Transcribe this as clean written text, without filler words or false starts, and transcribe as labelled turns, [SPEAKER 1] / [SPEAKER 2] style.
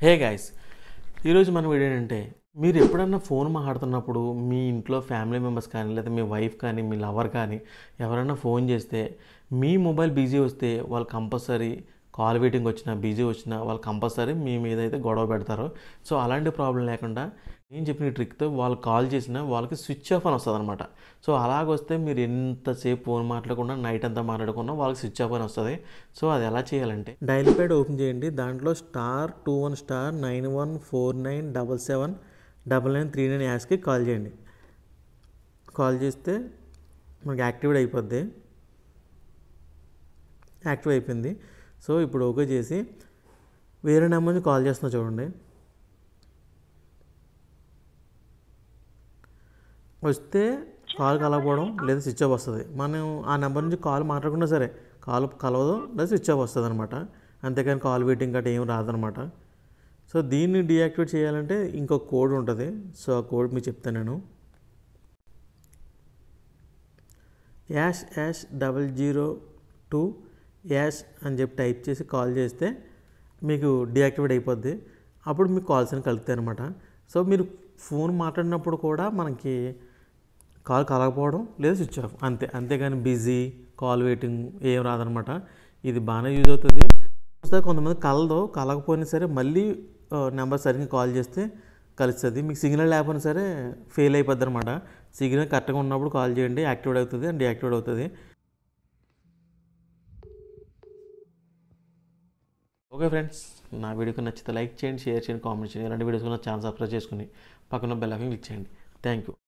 [SPEAKER 1] Hey guys, ఈరోజు మన video ఏంటంటే మీరు ఎప్పుడన్నా ఫోన్ మాట్లాడుతున్నప్పుడు మీ ఇంట్లో ఫ్యామిలీ మెంబర్స్ కానీ లేదా మీ వైఫ్ కానీ మీ లవర్ కానీ ఎవరైనా ఫోన్ చేస్తే మీ మొబైల్ బిజీ వస్తే వాళ్ళు కంపల్సరీ కాల్ వెయిటింగ్ వచ్చినా బిజీ వచ్చినా వాళ్ళు కంపల్సరీ మీ మీద అయితే గొడవ పెడతారు. సో అలాంటి ప్రాబ్లం లేకుండా నేను చెప్పిన ట్రిక్తో వాళ్ళు కాల్ చేసినా వాళ్ళకి స్విచ్ ఆఫ్ అని వస్తుంది అనమాట. సో అలాగొస్తే మీరు ఎంతసేపు ఫోన్ మాట్లాడకుండా నైట్ అంతా మాట్లాడకుండా వాళ్ళకి స్విచ్ ఆఫ్ అని వస్తుంది. సో అది ఎలా చేయాలంటే డైల్ ప్యాడ్ ఓపెన్ చేయండి, దాంట్లో *21*914977993939 కాల్ చేయండి. కాల్ చేస్తే మనకి యాక్టివేట్ అయిపోద్ది. యాక్టివ్ అయిపోయింది. సో ఇప్పుడు ఓకే చేసి వేరే నెంబర్ నుంచి కాల్ చేస్తున్నా చూడండి. వస్తే కాల్ కలవడం లేదా స్విచ్ ఆఫ్ వస్తుంది. మనం ఆ నెంబర్ నుంచి కాల్ మాట్లాడుకున్నా సరే కాల్ కలవదు లేదా స్విచ్ ఆఫ్ వస్తుంది అనమాట. అంతేకాని కాల్ వెయిటింగ్ గట్రా ఏం రాదనమాట. సో దీన్ని డీయాక్టివేట్ చేయాలంటే ఇంకొక కోడ్ ఉంటుంది. సో ఆ కోడ్ మీకు చెప్తాను నేను. ##002# అని చెప్పి టైప్ చేసి కాల్ చేస్తే మీకు డీయాక్టివేట్ అయిపోద్ది. అప్పుడు మీకు కాల్స్ అని కలుగుతాయి అనమాట. సో మీరు ఫోన్ మాట్లాడినప్పుడు కూడా మనకి కాల్ కలగకపోవడం లేదా స్విచ్ ఆఫ్ అంతేగాని బిజీ కాల్ వెయిటింగ్ ఏం రాదనమాట. ఇది బాగానే యూజ్ అవుతుంది. కొంతమంది కలగకపోయినా సరే మళ్ళీ నెంబర్ సరిగ్గా కాల్ చేస్తే కలుస్తుంది. మీకు సిగ్నల్ లేకపోయినా సరే ఫెయిల్ అయిపోద్ది అనమాట. సిగ్నల్ కరెక్ట్గా ఉన్నప్పుడు కాల్ చేయండి, యాక్టివేట్ అవుతుంది అండ్ డీయాక్టివేట్ అవుతుంది. ఓకే ఫ్రెండ్స్, నా వీడియోకి నచ్చితే లైక్ చేయండి, షేర్ చేయండి, కామెంట్ చేయండి. ఇలాంటి వీడియోస్ నా ఛానల్ సబ్స్క్రైబ్ చేసుకుని పక్కన బెల్ ఐకాన్ క్లిక్ చేయండి. Thank you.